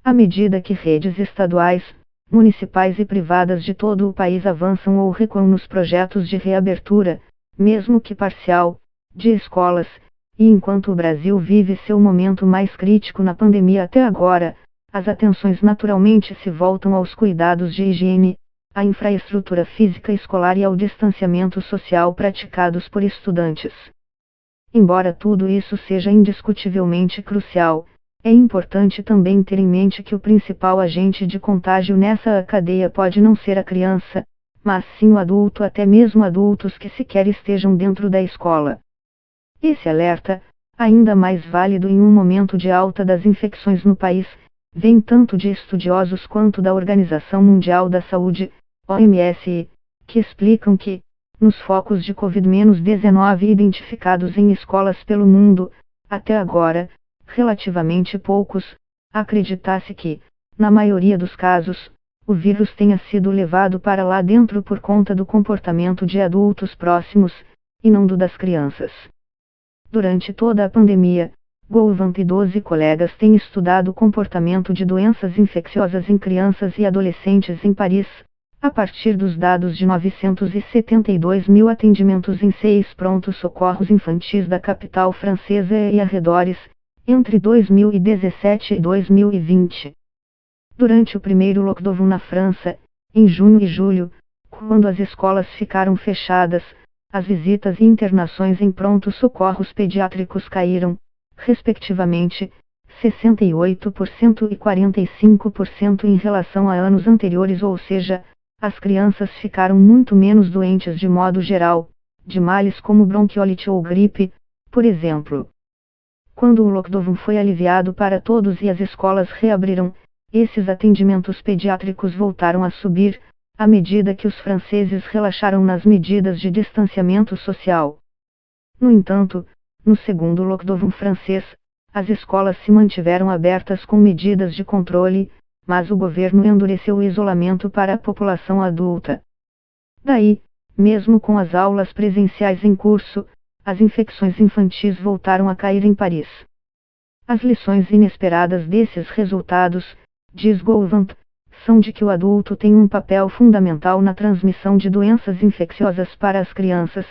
À medida que redes estaduais, municipais e privadas de todo o país avançam ou recuam nos projetos de reabertura, mesmo que parcial, de escolas, e enquanto o Brasil vive seu momento mais crítico na pandemia até agora, as atenções naturalmente se voltam aos cuidados de higiene, à infraestrutura física escolar e ao distanciamento social praticados por estudantes. Embora tudo isso seja indiscutivelmente crucial, é importante também ter em mente que o principal agente de contágio nessa cadeia pode não ser a criança, mas sim o adulto, até mesmo adultos que sequer estejam dentro da escola. Esse alerta, ainda mais válido em um momento de alta das infecções no país, vem tanto de estudiosos quanto da Organização Mundial da Saúde, OMS, que explicam que, nos focos de Covid-19 identificados em escolas pelo mundo, até agora, relativamente poucos, acredita-se que, na maioria dos casos, o vírus tenha sido levado para lá dentro por conta do comportamento de adultos próximos, e não do das crianças. Durante toda a pandemia, Gouvant e 12 colegas têm estudado o comportamento de doenças infecciosas em crianças e adolescentes em Paris, a partir dos dados de 972 mil atendimentos em 6 prontos-socorros infantis da capital francesa e arredores, entre 2017 e 2020. Durante o primeiro lockdown na França, em junho e julho, quando as escolas ficaram fechadas, as visitas e internações em prontos-socorros pediátricos caíram, respectivamente, 68% e 45% em relação a anos anteriores, ou seja, as crianças ficaram muito menos doentes de modo geral, de males como bronquiolite ou gripe, por exemplo. Quando o lockdown foi aliviado para todos e as escolas reabriram, esses atendimentos pediátricos voltaram a subir, à medida que os franceses relaxaram nas medidas de distanciamento social. No entanto, no segundo lockdown francês, as escolas se mantiveram abertas com medidas de controle, mas o governo endureceu o isolamento para a população adulta. Daí, mesmo com as aulas presenciais em curso, as infecções infantis voltaram a cair em Paris. As lições inesperadas desses resultados, diz Gouvant, são de que o adulto tem um papel fundamental na transmissão de doenças infecciosas para as crianças,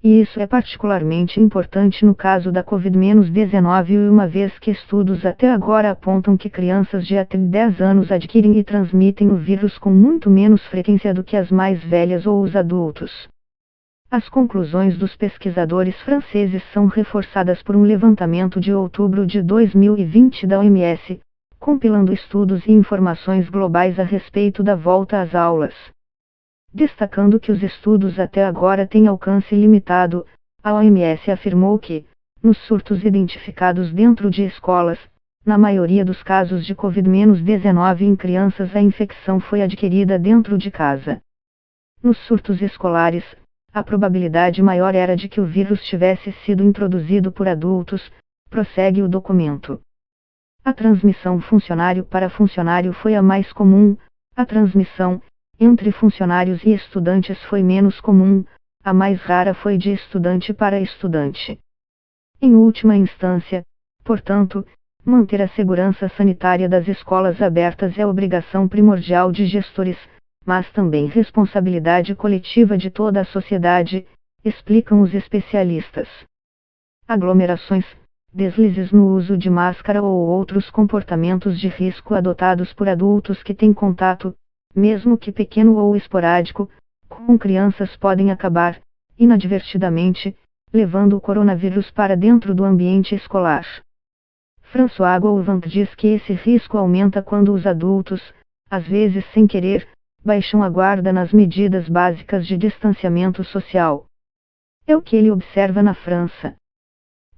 e isso é particularmente importante no caso da Covid-19, uma vez que estudos até agora apontam que crianças de até 10 anos adquirem e transmitem o vírus com muito menos frequência do que as mais velhas ou os adultos. As conclusões dos pesquisadores franceses são reforçadas por um levantamento de outubro de 2020 da OMS, compilando estudos e informações globais a respeito da volta às aulas. Destacando que os estudos até agora têm alcance limitado, a OMS afirmou que, nos surtos identificados dentro de escolas, na maioria dos casos de Covid-19 em crianças a infecção foi adquirida dentro de casa. Nos surtos escolares, a probabilidade maior era de que o vírus tivesse sido introduzido por adultos, prossegue o documento. A transmissão funcionário para funcionário foi a mais comum, a transmissão entre funcionários e estudantes foi menos comum, a mais rara foi de estudante para estudante. Em última instância, portanto, manter a segurança sanitária das escolas abertas é obrigação primordial de gestores, mas também responsabilidade coletiva de toda a sociedade, explicam os especialistas. Aglomerações, deslizes no uso de máscara ou outros comportamentos de risco adotados por adultos que têm contato, mesmo que pequeno ou esporádico, com crianças podem acabar, inadvertidamente, levando o coronavírus para dentro do ambiente escolar. François Gouvant diz que esse risco aumenta quando os adultos, às vezes sem querer, baixam a guarda nas medidas básicas de distanciamento social. É o que ele observa na França.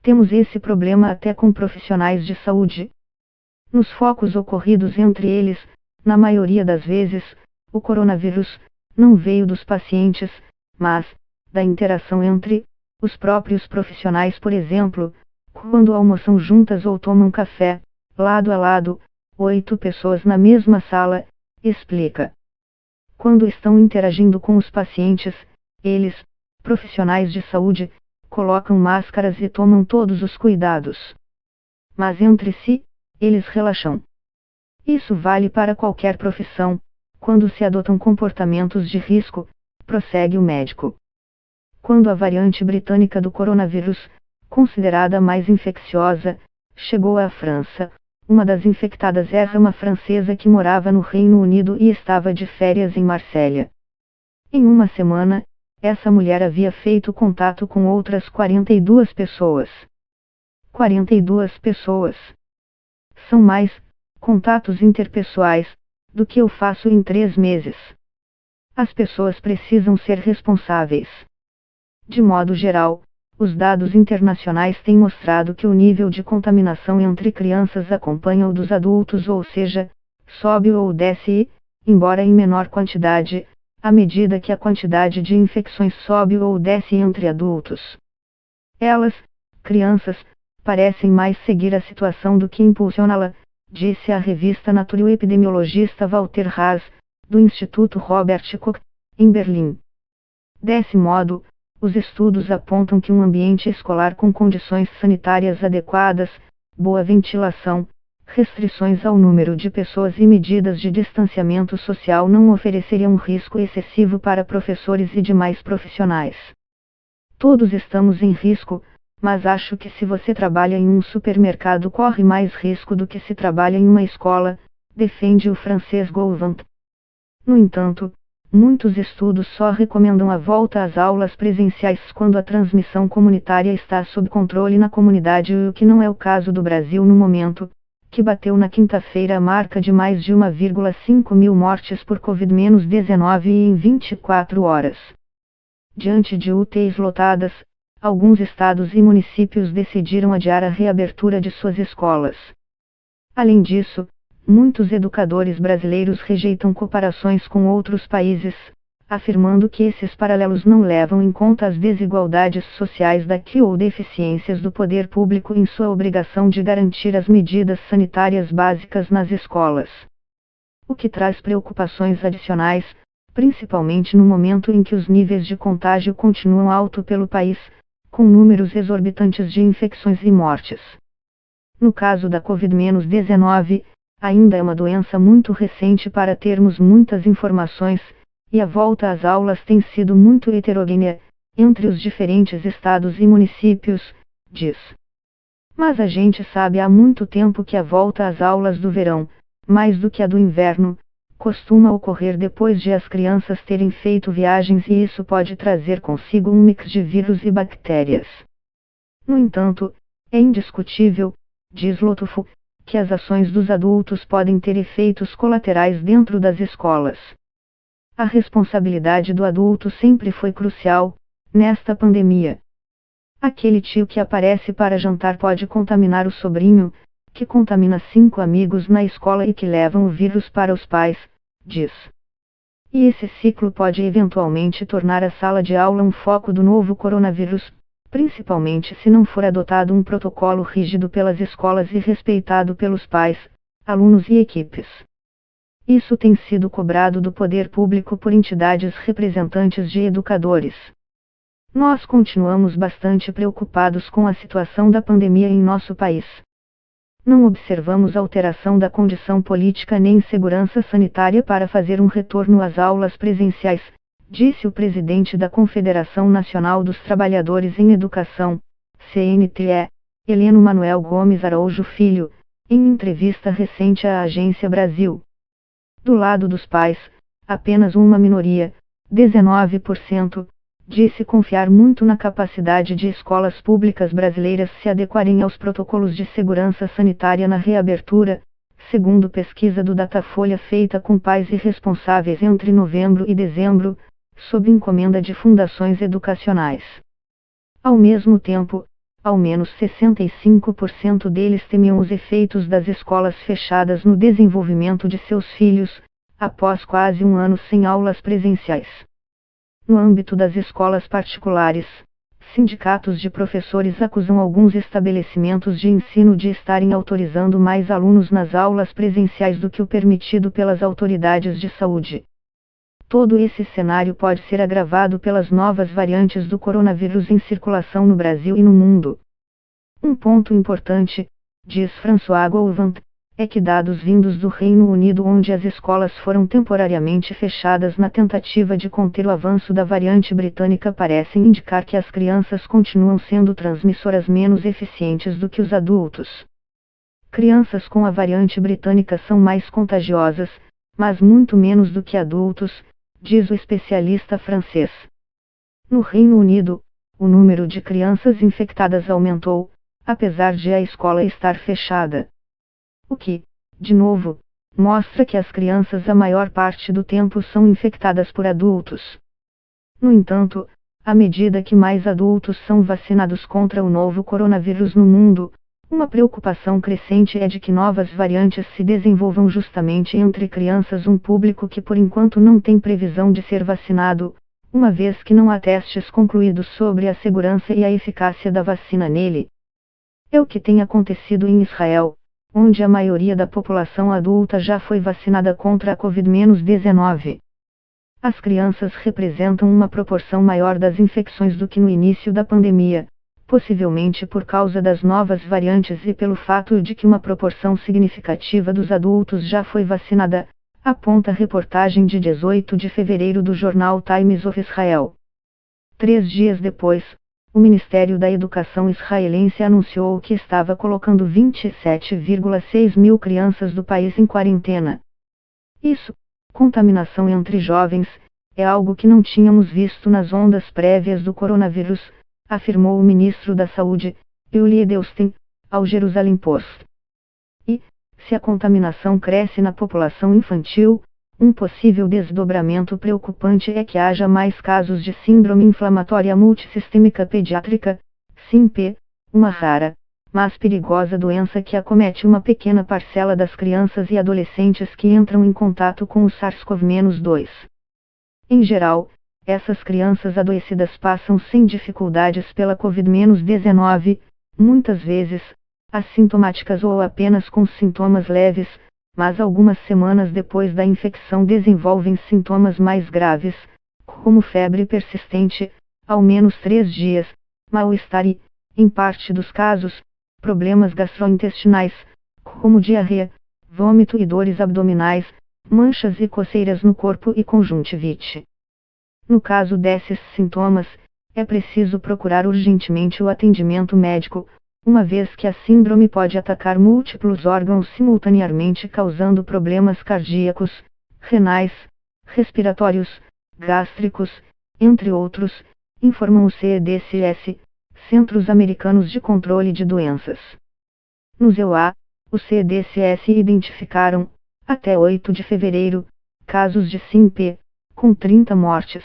Temos esse problema até com profissionais de saúde. Nos focos ocorridos entre eles, na maioria das vezes, o coronavírus não veio dos pacientes, mas da interação entre os próprios profissionais, por exemplo, quando almoçam juntas ou tomam café, lado a lado, 8 pessoas na mesma sala, explica. Quando estão interagindo com os pacientes, eles, profissionais de saúde, colocam máscaras e tomam todos os cuidados. Mas entre si, eles relaxam. Isso vale para qualquer profissão, quando se adotam comportamentos de risco, prossegue o médico. Quando a variante britânica do coronavírus, considerada a mais infecciosa, chegou à França, uma das infectadas era uma francesa que morava no Reino Unido e estava de férias em Marselha. Em uma semana, essa mulher havia feito contato com outras 42 pessoas. 42 pessoas. São mais contatos interpessoais do que eu faço em 3 meses. As pessoas precisam ser responsáveis. De modo geral, os dados internacionais têm mostrado que o nível de contaminação entre crianças acompanha o dos adultos, ou seja, sobe ou desce, embora em menor quantidade, à medida que a quantidade de infecções sobe ou desce entre adultos. Elas, crianças, parecem mais seguir a situação do que impulsioná-la, disse a revista Nature o epidemiologista Walter Haas, do Instituto Robert Koch, em Berlim. Desse modo, os estudos apontam que um ambiente escolar com condições sanitárias adequadas, boa ventilação, restrições ao número de pessoas e medidas de distanciamento social não ofereceriam um risco excessivo para professores e demais profissionais. Todos estamos em risco, mas acho que se você trabalha em um supermercado corre mais risco do que se trabalha em uma escola, defende o francês Gouvant. No entanto, muitos estudos só recomendam a volta às aulas presenciais quando a transmissão comunitária está sob controle na comunidade, o que não é o caso do Brasil no momento, que bateu na quinta-feira a marca de mais de 1,5 mil mortes por Covid-19 em 24 horas. Diante de UTIs lotadas, alguns estados e municípios decidiram adiar a reabertura de suas escolas. Além disso, muitos educadores brasileiros rejeitam comparações com outros países, afirmando que esses paralelos não levam em conta as desigualdades sociais daqui ou deficiências do poder público em sua obrigação de garantir as medidas sanitárias básicas nas escolas. O que traz preocupações adicionais, principalmente no momento em que os níveis de contágio continuam altos pelo país, com números exorbitantes de infecções e mortes. No caso da Covid-19, ainda é uma doença muito recente para termos muitas informações, e a volta às aulas tem sido muito heterogênea, entre os diferentes estados e municípios, diz. Mas a gente sabe há muito tempo que a volta às aulas do verão, mais do que a do inverno, costuma ocorrer depois de as crianças terem feito viagens e isso pode trazer consigo um mix de vírus e bactérias. No entanto, é indiscutível, diz Lotufo, que as ações dos adultos podem ter efeitos colaterais dentro das escolas. A responsabilidade do adulto sempre foi crucial, nesta pandemia. Aquele tio que aparece para jantar pode contaminar o sobrinho, que contamina 5 amigos na escola e que levam o vírus para os pais, diz. E esse ciclo pode eventualmente tornar a sala de aula um foco do novo coronavírus, principalmente se não for adotado um protocolo rígido pelas escolas e respeitado pelos pais, alunos e equipes. Isso tem sido cobrado do poder público por entidades representantes de educadores. Nós continuamos bastante preocupados com a situação da pandemia em nosso país. Não observamos alteração da condição política nem segurança sanitária para fazer um retorno às aulas presenciais, disse o presidente da Confederação Nacional dos Trabalhadores em Educação, CNTE, Heleno Manuel Gomes Araújo Filho, em entrevista recente à Agência Brasil. Do lado dos pais, apenas uma minoria, 19%, disse confiar muito na capacidade de escolas públicas brasileiras se adequarem aos protocolos de segurança sanitária na reabertura, segundo pesquisa do Datafolha feita com pais e responsáveis entre novembro e dezembro, sob encomenda de fundações educacionais. Ao mesmo tempo, ao menos 65% deles temiam os efeitos das escolas fechadas no desenvolvimento de seus filhos, após quase um ano sem aulas presenciais. No âmbito das escolas particulares, sindicatos de professores acusam alguns estabelecimentos de ensino de estarem autorizando mais alunos nas aulas presenciais do que o permitido pelas autoridades de saúde. Todo esse cenário pode ser agravado pelas novas variantes do coronavírus em circulação no Brasil e no mundo. Um ponto importante, diz François Gouvant, é que dados vindos do Reino Unido, onde as escolas foram temporariamente fechadas na tentativa de conter o avanço da variante britânica, parecem indicar que as crianças continuam sendo transmissoras menos eficientes do que os adultos. Crianças com a variante britânica são mais contagiosas, mas muito menos do que adultos, diz o especialista francês. No Reino Unido, o número de crianças infectadas aumentou, apesar de a escola estar fechada. O que, de novo, mostra que as crianças a maior parte do tempo são infectadas por adultos. No entanto, à medida que mais adultos são vacinados contra o novo coronavírus no mundo, uma preocupação crescente é de que novas variantes se desenvolvam justamente entre crianças, um público que por enquanto não tem previsão de ser vacinado, uma vez que não há testes concluídos sobre a segurança e a eficácia da vacina nele. É o que tem acontecido em Israel, onde a maioria da população adulta já foi vacinada contra a Covid-19. As crianças representam uma proporção maior das infecções do que no início da pandemia, possivelmente por causa das novas variantes e pelo fato de que uma proporção significativa dos adultos já foi vacinada, aponta a reportagem de 18 de fevereiro do jornal Times of Israel. 3 dias depois, o Ministério da Educação israelense anunciou que estava colocando 27,6 mil crianças do país em quarentena. Isso, contaminação entre jovens, é algo que não tínhamos visto nas ondas prévias do coronavírus, afirmou o ministro da Saúde, Yuli Edelstein, ao Jerusalem Post. E, se a contaminação cresce na população infantil, um possível desdobramento preocupante é que haja mais casos de síndrome inflamatória multissistêmica pediátrica, SIMP, uma rara, mas perigosa doença que acomete uma pequena parcela das crianças e adolescentes que entram em contato com o SARS-CoV-2. Em geral, essas crianças adoecidas passam sem dificuldades pela Covid-19, muitas vezes, assintomáticas ou apenas com sintomas leves, mas algumas semanas depois da infecção desenvolvem sintomas mais graves, como febre persistente, ao menos 3 dias, mal-estar e, em parte dos casos, problemas gastrointestinais, como diarreia, vômito e dores abdominais, manchas e coceiras no corpo e conjuntivite. No caso desses sintomas, é preciso procurar urgentemente o atendimento médico, uma vez que a síndrome pode atacar múltiplos órgãos simultaneamente, causando problemas cardíacos, renais, respiratórios, gástricos, entre outros, informam o CDC, Centros Americanos de Controle de Doenças. Nos EUA, o CDC identificaram, até 8 de fevereiro, casos de SIMP, com 30 mortes.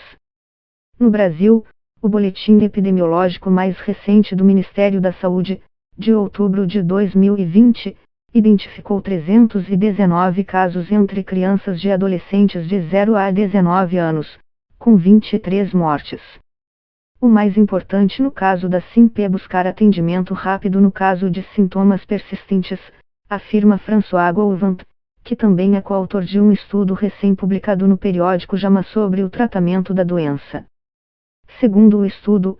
No Brasil, o boletim epidemiológico mais recente do Ministério da Saúde, de outubro de 2020, identificou 319 casos entre crianças e adolescentes de 0 a 19 anos, com 23 mortes. O mais importante no caso da SIMP é buscar atendimento rápido no caso de sintomas persistentes, afirma François Gouvant, que também é coautor de um estudo recém-publicado no periódico JAMA sobre o tratamento da doença. Segundo o estudo,